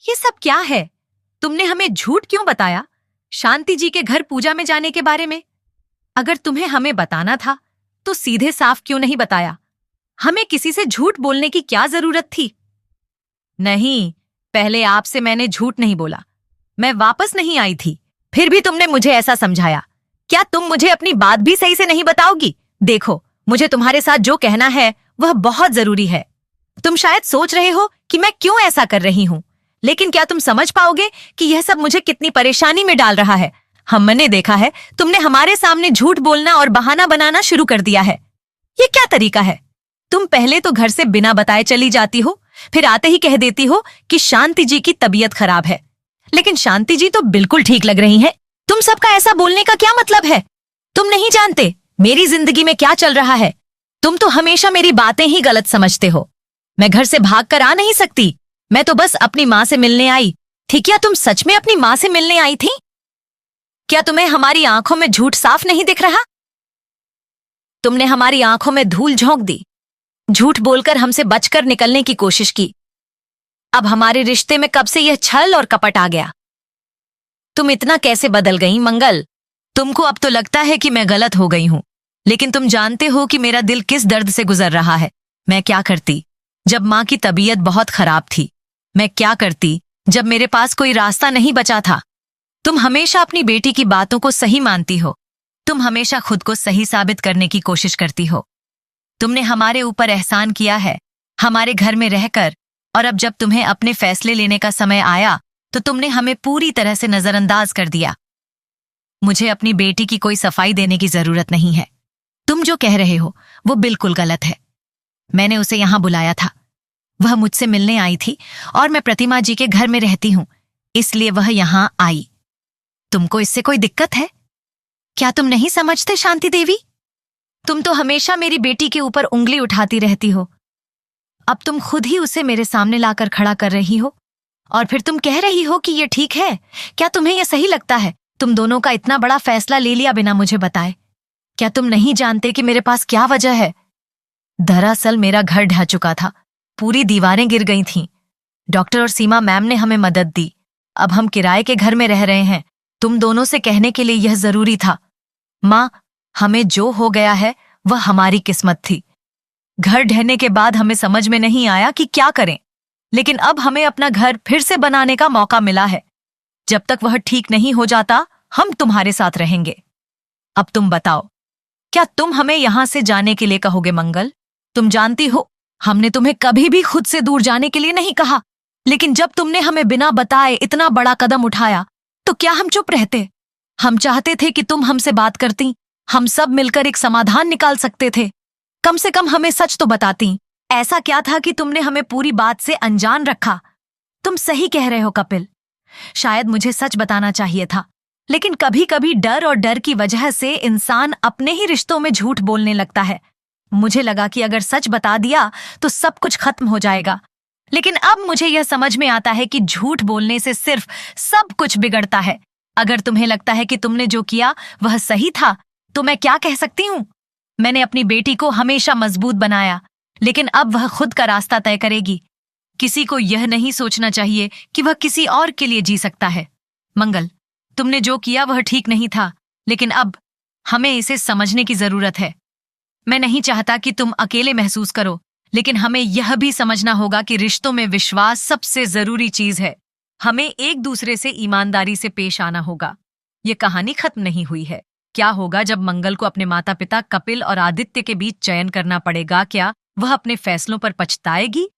ये सब क्या है? तुमने हमें झूठ क्यों बताया शांति जी के घर पूजा में जाने के बारे में? अगर तुम्हें हमें बताना था तो सीधे साफ क्यों नहीं बताया? हमें किसी से झूठ बोलने की क्या जरूरत थी? नहीं, पहले आपसे मैंने झूठ नहीं बोला। मैं वापस नहीं आई थी, फिर भी तुमने मुझे ऐसा समझाया। क्या तुम मुझे अपनी बात भी सही से नहीं बताओगी? देखो, मुझे तुम्हारे साथ जो कहना है वह बहुत जरूरी है। तुम शायद सोच रहे हो कि मैं क्यों ऐसा कर रही हूँ, लेकिन क्या तुम समझ पाओगे कि यह सब मुझे कितनी परेशानी में डाल रहा है? हमने देखा है तुमने हमारे सामने झूठ बोलना और बहाना बनाना शुरू कर दिया है। ये क्या तरीका है? तुम पहले तो घर से बिना बताए चली जाती हो, फिर आते ही कह देती हो कि शांति जी की तबीयत खराब है। लेकिन शांति जी तो बिल्कुल ठीक लग रही हैं। तुम सबका ऐसा बोलने का क्या मतलब है? तुम नहीं जानते मेरी जिंदगी में क्या चल रहा है। तुम तो हमेशा मेरी बातें ही गलत समझते हो। मैं घर से भागकर आ नहीं सकती, मैं तो बस अपनी माँ से मिलने आई थी। क्या तुम सच में अपनी माँ से मिलने आई थी? क्या तुम्हें हमारी आंखों में झूठ साफ नहीं दिख रहा? तुमने हमारी आंखों में धूल झोंक दी, झूठ बोलकर हमसे बचकर निकलने की कोशिश की। अब हमारे रिश्ते में कब से यह छल और कपट आ गया? तुम इतना कैसे बदल गई मंगल? तुमको अब तो लगता है कि मैं गलत हो गई हूं, लेकिन तुम जानते हो कि मेरा दिल किस दर्द से गुजर रहा है। मैं क्या करती जब माँ की तबीयत बहुत खराब थी? मैं क्या करती जब मेरे पास कोई रास्ता नहीं बचा था? तुम हमेशा अपनी बेटी की बातों को सही मानती हो। तुम हमेशा खुद को सही साबित करने की कोशिश करती हो। तुमने हमारे ऊपर एहसान किया है, हमारे घर में रहकर, और अब जब तुम्हें अपने फैसले लेने का समय आया तो तुमने हमें पूरी तरह से नजरअंदाज कर दिया। मुझे अपनी बेटी की कोई सफाई देने की जरूरत नहीं है। तुम जो कह रहे हो वो बिल्कुल गलत है। मैंने उसे यहां बुलाया था, वह मुझसे मिलने आई थी और मैं प्रतिमा जी के घर में रहती हूं, इसलिए वह यहां आई। तुमको इससे कोई दिक्कत है? क्या तुम नहीं समझते शांति देवी? तुम तो हमेशा मेरी बेटी के ऊपर उंगली उठाती रहती हो। अब तुम खुद ही उसे मेरे सामने लाकर खड़ा कर रही हो और फिर तुम कह रही हो कि ये ठीक है। क्या तुम्हें यह सही लगता है? तुम दोनों का इतना बड़ा फैसला ले लिया बिना मुझे बताए। क्या तुम नहीं जानते कि मेरे पास क्या वजह है? दरअसल मेरा घर ढह चुका था, पूरी दीवारें गिर गई थीं। डॉक्टर और सीमा मैम ने हमें मदद दी। अब हम किराए के घर में रह रहे हैं। तुम दोनों से कहने के लिए यह जरूरी था। माँ, हमें जो हो गया है वह हमारी किस्मत थी। घर ढहने के बाद हमें समझ में नहीं आया कि क्या करें, लेकिन अब हमें अपना घर फिर से बनाने का मौका मिला है। जब तक वह ठीक नहीं हो जाता हम तुम्हारे साथ रहेंगे। अब तुम बताओ, क्या तुम हमें यहां से जाने के लिए कहोगे मंगल? तुम जानती हो हमने तुम्हें कभी भी खुद से दूर जाने के लिए नहीं कहा, लेकिन जब तुमने हमें बिना बताए इतना बड़ा कदम उठाया तो क्या हम चुप रहते? हम चाहते थे कि तुम हमसे बात करती, हम सब मिलकर एक समाधान निकाल सकते थे। कम से कम हमें सच तो बताती। ऐसा क्या था कि तुमने हमें पूरी बात से अनजान रखा? तुम सही कह रहे हो कपिल, शायद मुझे सच बताना चाहिए था, लेकिन कभी कभी डर और डर की वजह से इंसान अपने ही रिश्तों में झूठ बोलने लगता है। मुझे लगा कि अगर सच बता दिया तो सब कुछ खत्म हो जाएगा, लेकिन अब मुझे यह समझ में आता है कि झूठ बोलने से सिर्फ सब कुछ बिगड़ता है। अगर तुम्हें लगता है कि तुमने जो किया वह सही था तो मैं क्या कह सकती हूँ? मैंने अपनी बेटी को हमेशा मजबूत बनाया, लेकिन अब वह खुद का रास्ता तय करेगी। किसी को यह नहीं सोचना चाहिए कि वह किसी और के लिए जी सकता है। मंगल, तुमने जो किया वह ठीक नहीं था, लेकिन अब हमें इसे समझने की जरूरत है। मैं नहीं चाहता कि तुम अकेले महसूस करो, लेकिन हमें यह भी समझना होगा कि रिश्तों में विश्वास सबसे जरूरी चीज है। हमें एक दूसरे से ईमानदारी से पेश आना होगा। ये कहानी खत्म नहीं हुई है। क्या होगा जब मंगल को अपने माता पिता कपिल और आदित्य के बीच चयन करना पड़ेगा? क्या वह अपने फैसलों पर पछताएगी